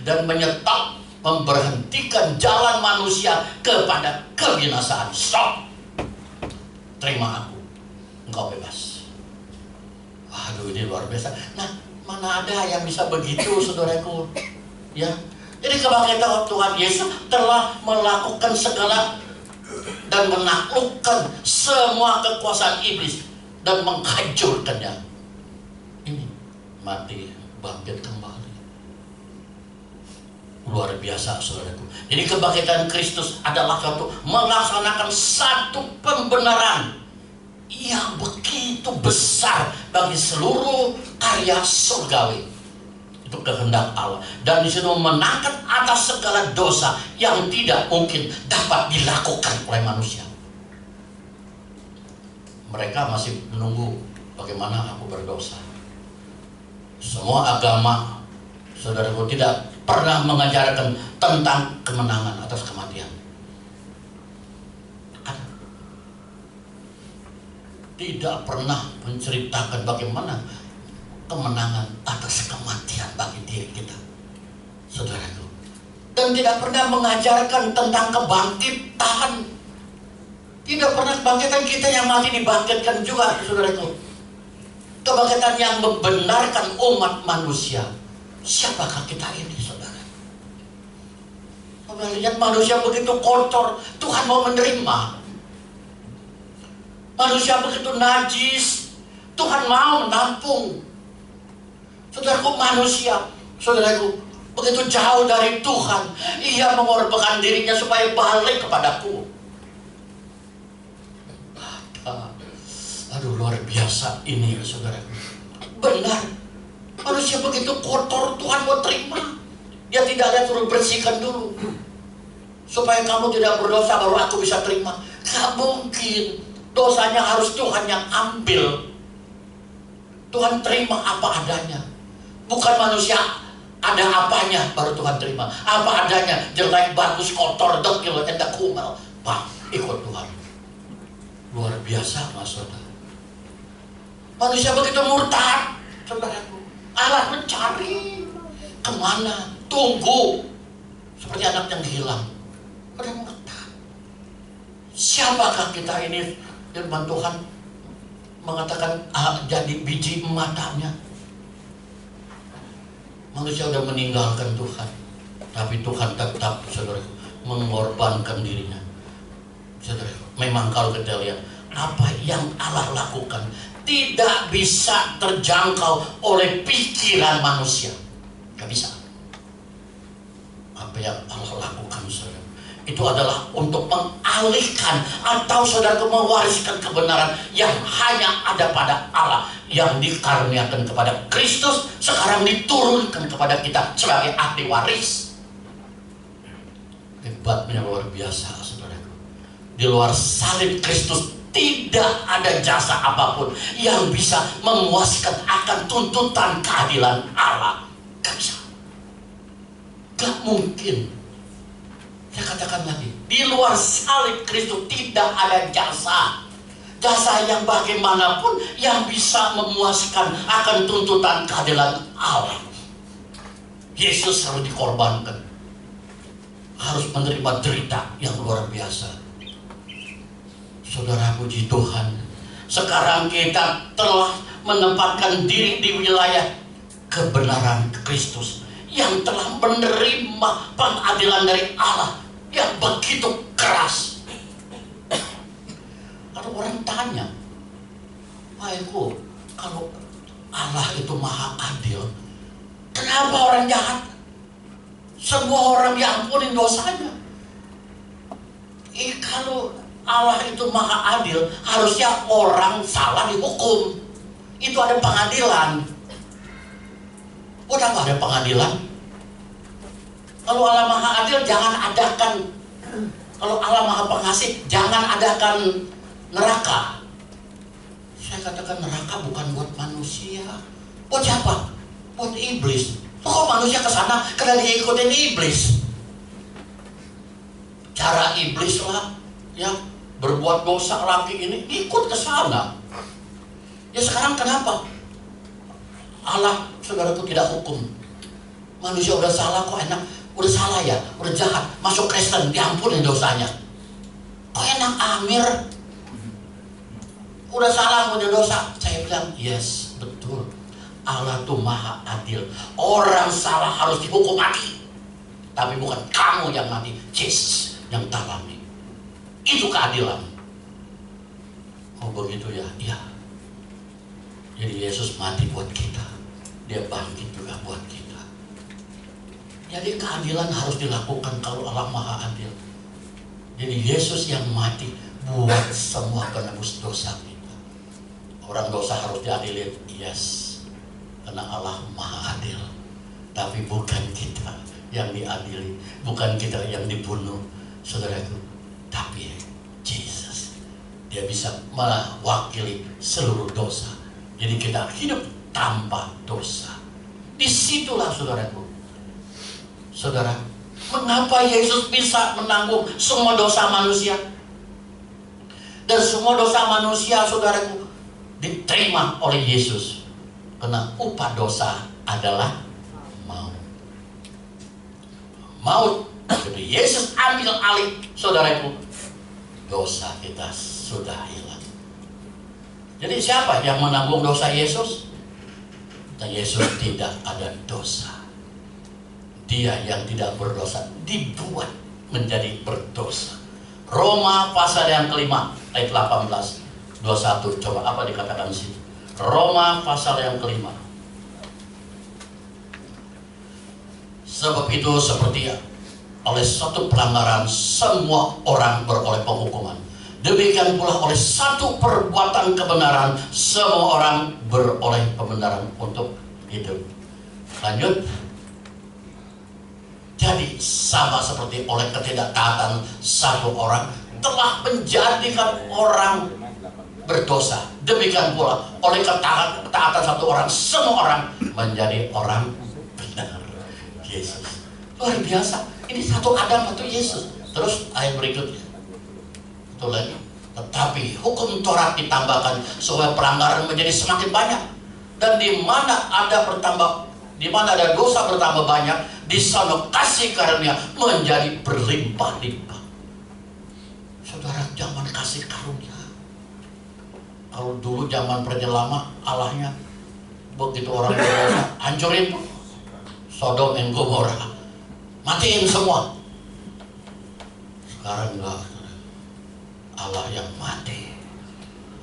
Dan menyetop, memberhentikan jalan manusia kepada kebinasaan. Stop. terima aku, engkau bebas. Waduh, ini luar biasa. Nah, mana ada yang bisa begitu, saudaraku? Ya, jadi kebangkitan Tuhan Yesus telah melakukan segala dan menaklukkan semua kekuasaan iblis dan menghancurkannya. Ini mati, bangkit kembali. Luar biasa, saudaraku. Jadi kebangkitan Kristus adalah suatu melaksanakan satu pembenaran yang begitu besar bagi seluruh karya surgawi. Itu kehendak Allah. Dan di situ menangkat atas segala dosa yang tidak mungkin dapat dilakukan oleh manusia. Mereka masih menunggu bagaimana aku berdosa. Semua agama, saudaraku, tidak pernah mengajarkan tentang kemenangan atas kematian. Tidak pernah menceritakan bagaimana kemenangan atas kematian bagi diri kita, saudaraku. Dan tidak pernah mengajarkan tentang kebangkitan. Tidak pernah kebangkitan kita yang mati dibangkitkan juga, saudaraku. Kebangkitan yang membenarkan umat manusia. Siapakah kita ini, saudara? Melihat manusia begitu kotor, Tuhan mau menerima. Manusia begitu najis, Tuhan mau menampung. Saudaraku, manusia, saudaraku, begitu jauh dari Tuhan, ia mengorbankan dirinya supaya balik kepadaku. Aduh, luar biasa ini, saudaraku. Benar, manusia begitu kotor, Tuhan mau terima. Dia tidak ada suruh bersihkan dulu, supaya kamu tidak berdosa baru aku bisa terima. Gak mungkin. Dosanya harus Tuhan yang ambil. Tuhan terima apa adanya. Bukan manusia ada apanya baru Tuhan terima. Apa adanya, jelek, bagus, kotor, dekil, endak, kumel, Pak, ikut Tuhan. Luar biasa, mas saudara. Manusia begitu murtad, saudaraku. Allah mencari kemana, tunggu, seperti anak yang hilang. Pada murtad. Siapakah kita ini? Firman Tuhan mengatakan jadi biji matanya. Manusia sudah meninggalkan Tuhan, tapi Tuhan tetap, saudara, mengorbankan dirinya. Saudara, memang kalau kita lihat apa yang Allah lakukan tidak bisa terjangkau oleh pikiran manusia. Gak bisa. Apa yang Allah lakukan, saudara, itu adalah untuk mengalihkan atau saudara mewariskan kebenaran yang hanya ada pada Allah, yang dikaruniakan kepada Kristus, sekarang diturunkan kepada kita sebagai ahli waris. Hebatnya luar biasa, saudaraku. Di luar salib Kristus tidak ada jasa apapun yang bisa memuaskan akan tuntutan keadilan Allah. Gak bisa. Gak mungkin. Saya katakan lagi, di luar salib Kristus tidak ada jasa. Jasa yang bagaimanapun yang bisa memuaskan akan tuntutan keadilan Allah. Yesus harus dikorbankan. Harus menerima derita yang luar biasa. Saudara, puji Tuhan. Sekarang kita telah menempatkan diri di wilayah kebenaran Kristus, yang telah menerima pengadilan dari Allah yang begitu keras. Kalau orang tanya, Pak, kalau Allah itu maha adil, kenapa orang jahat semua orang diampuni dosanya? Kalau Allah itu maha adil, harusnya orang salah dihukum. Itu ada pengadilan. Udah nggak ada pengadilan. Kalau Allah maha adil, jangan adakan. Kalau Allah maha pengasih, jangan adakan neraka. Saya katakan neraka bukan buat manusia. Buat siapa? Buat iblis. Kok manusia ke sana karena dia ikutin iblis? Cara iblis lah, ya, berbuat dosa lagi ini, ikut ke sana. Ya sekarang kenapa Allah, saudaraku, tidak hukum? Manusia udah salah kok enak, udah salah ya, udah jahat, masuk Kristen, diampuni dosanya. Kok enak Amir? Udah salah punya dosa. Saya bilang, yes, betul. Allah tuh maha adil. Orang salah harus dihukum mati. Tapi bukan kamu yang mati, Yesus yang talami. Itu keadilan. Oh begitu ya? Iya. Jadi Yesus mati buat kita. Dia bangkit juga buat kita. Jadi keadilan harus dilakukan kalau Allah maha adil. Jadi Yesus yang mati buat semua penebus dosa kita. Orang dosa harus diadili, yes. Karena Allah maha adil. Tapi bukan kita yang diadili, bukan kita yang dibunuh, saudaraku. Tapi Yesus, dia bisa mewakili seluruh dosa. Jadi kita hidup tanpa dosa. Disitulah saudaraku. Saudara, mengapa Yesus bisa menanggung semua dosa manusia? Dan semua dosa manusia, saudaraku, diterima oleh Yesus. Karena upah dosa adalah maut. Maut. Jadi Yesus ambil alih, saudaraku. Dosa kita sudah hilang. Jadi siapa yang menanggung dosa Yesus? Dan Yesus tidak ada dosa. Dia yang tidak berdosa dibuat menjadi berdosa. Roma pasal yang kelima ayat 18, 21. Coba apa dikatakan di situ? Roma pasal yang kelima. Sebab itu seperti oleh suatu pelanggaran semua orang beroleh penghukuman. Demikian pula oleh satu perbuatan kebenaran semua orang beroleh pembenaran untuk hidup. Lanjut. Jadi sama seperti oleh ketidaktaatan satu orang telah menjadikan orang berdosa, demikian pula oleh ketaatan satu orang semua orang menjadi orang benar. Yesus luar biasa. Ini satu Adam, satu Yesus. Terus ayat berikutnya itu lagi. Tetapi hukum Taurat ditambahkan supaya pelanggaran menjadi semakin banyak. Dan di mana ada dosa bertambah banyak, di sana kasih karunia menjadi berlimpah-limpah. Saudara, zaman kasih karunia. Kalau dulu zaman perjanjian lama, Allahnya begitu orang berdosa, hancurin Sodom dan Gomora, matiin semua. Sekarang enggak, Allah yang mati.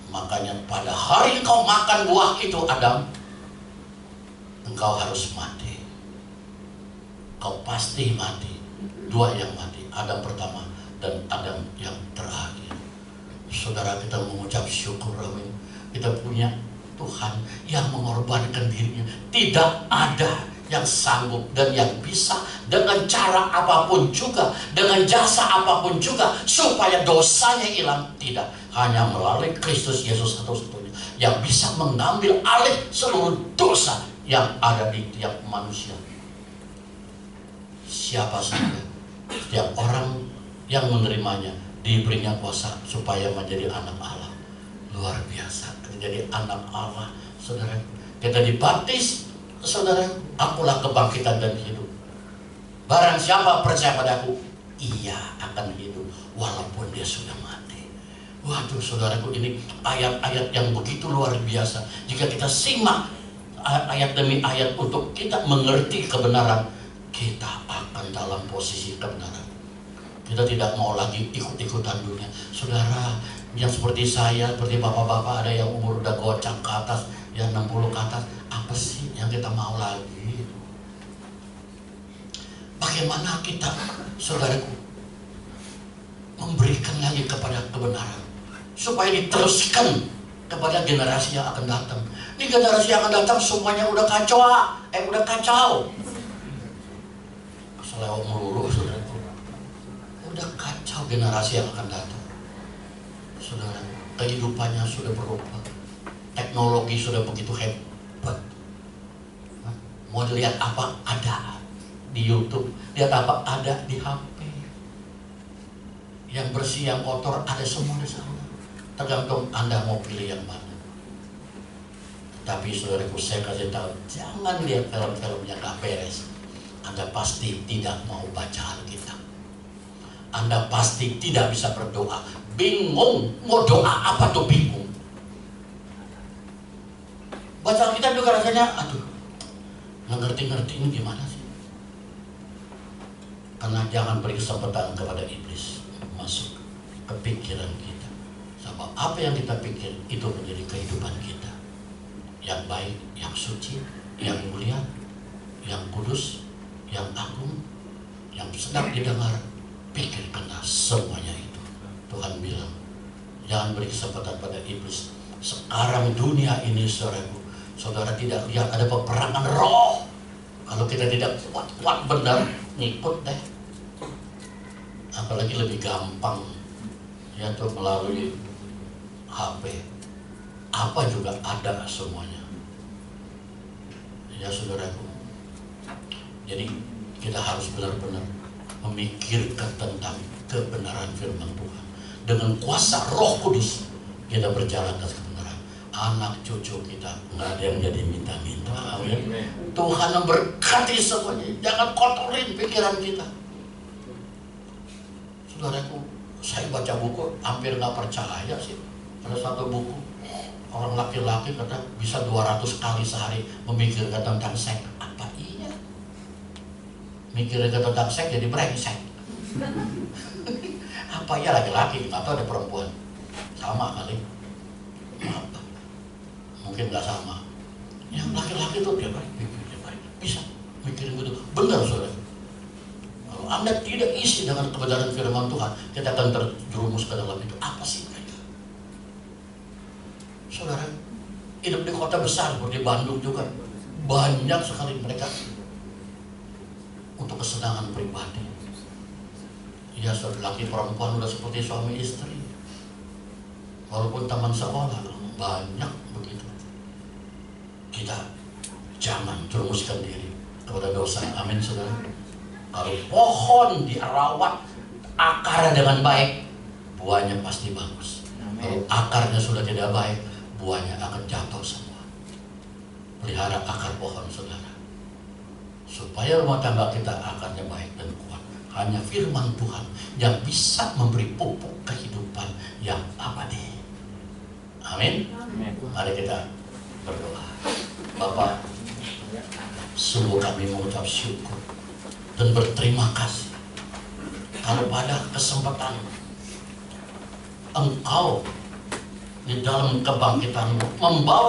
Makanya pada hari engkau makan buah itu, Adam, engkau harus mati. Kau pasti mati. Dua yang mati, Adam pertama dan Adam yang terakhir. Saudara, kita mengucap syukur, amin. Kita punya Tuhan yang mengorbankan dirinya. Tidak ada yang sanggup dan yang bisa dengan cara apapun juga, dengan jasa apapun juga, supaya dosanya hilang. Tidak, hanya melalui Kristus Yesus satu-satunya yang bisa mengambil alih seluruh dosa yang ada di tiap manusia. Siapa saja, setiap orang yang menerimanya diberinya kuasa supaya menjadi anak Allah. Luar biasa, menjadi anak Allah, saudara. Kita dibaptis, saudara. Akulah kebangkitan dan hidup. Barang siapa percaya padaku, ia akan hidup walaupun dia sudah mati. Waduh, saudaraku, ini ayat-ayat yang begitu luar biasa. Jika kita simak ayat demi ayat untuk kita mengerti kebenaran, kita akan dalam posisi kebenaran. Kita tidak mau lagi ikut-ikutan dunia. Saudara, yang seperti saya, seperti bapak-bapak, ada yang umur udah gocang ke atas, yang 60 ke atas. Apa sih yang kita mau lagi? Bagaimana kita, saudaraku, memberikan lagi kepada kebenaran supaya diteruskan kepada generasi yang akan datang. Ini generasi yang akan datang semuanya udah kacau. Selewat melulu, saudaraku. Udah kacau generasi yang akan datang. Saudara, kehidupannya sudah berubah. Teknologi sudah begitu hebat. Mau dilihat apa? Ada di YouTube. Lihat apa? Ada di HP. Yang bersih, yang kotor, ada semua di sana. Tergantung Anda mau pilih yang mana. Tapi saudaraku, saya kasih tahu, jangan lihat film-film yang gak beres. Anda pasti tidak mau baca Alkitab. Anda pasti tidak bisa berdoa. Bingung, mau doa apa tuh bingung. Baca Alkitab juga rasanya, aduh, nggak ngerti-ngerti ini gimana sih? Karena jangan beri kesempatan kepada iblis masuk ke pikiran kita. Sebab apa yang kita pikir itu menjadi kehidupan kita. Yang baik, yang suci, yang mulia, yang kudus, yang agung, yang sedang didengar, pikirkanlah semuanya itu. Tuhan bilang, jangan beri kesempatan pada iblis. Sekarang dunia ini, saudara tidak lihat ada peperangan roh. Kalau kita tidak kuat benar, ngikut deh. Apalagi lebih gampang, yaitu melalui HP. Apa juga ada semuanya. Ya saudaraku. Jadi kita harus benar-benar memikirkan tentang kebenaran firman Tuhan. Dengan kuasa Roh Kudus kita berjalan ke kebenaran. Anak cucu kita nggak ada yang jadi minta-minta. Amin. Tuhan memberkati semuanya. Jangan kotorin pikiran kita. Saudaraku, saya baca buku hampir nggak percaya sih. Ada satu buku orang laki-laki kata bisa 200 kali sehari memikirkan tentang seks. Apa iya? Mikirkan tentang seks jadi brengsek. Apa ya laki-laki atau ada perempuan? Sama kali. Apa? Mungkin nggak sama. Yang laki-laki itu dia baik, bisa mikirin begitu. Benar saudara. Kalau Anda tidak isi dengan kebenaran firman Tuhan, kita akan terjerumus ke dalam itu. Apa sih mereka? Saudara, hidup di kota besar seperti Bandung juga banyak sekali mereka untuk kesenangan pribadi. Ya, laki perempuan udah seperti suami istri. Walaupun taman sekolah banyak begitu. Kita jangan jerumuskan diri kepada dosa. Amin saudara. Kalau pohon dirawat akarnya dengan baik, buahnya pasti bagus. Kalau akarnya sudah tidak baik, buahnya akan jatuh semua. Pelihara akar pohon saudara, supaya rumah tangga kita akarnya baik dan kuat. Hanya firman Tuhan yang bisa memberi pupuk kehidupan yang abadi. Amin. Mari kita berdoa. Bapa, sungguh kami mengucap syukur dan berterima kasih kalau pada kesempatan Engkau di dalam kebangkitan-Mu membawa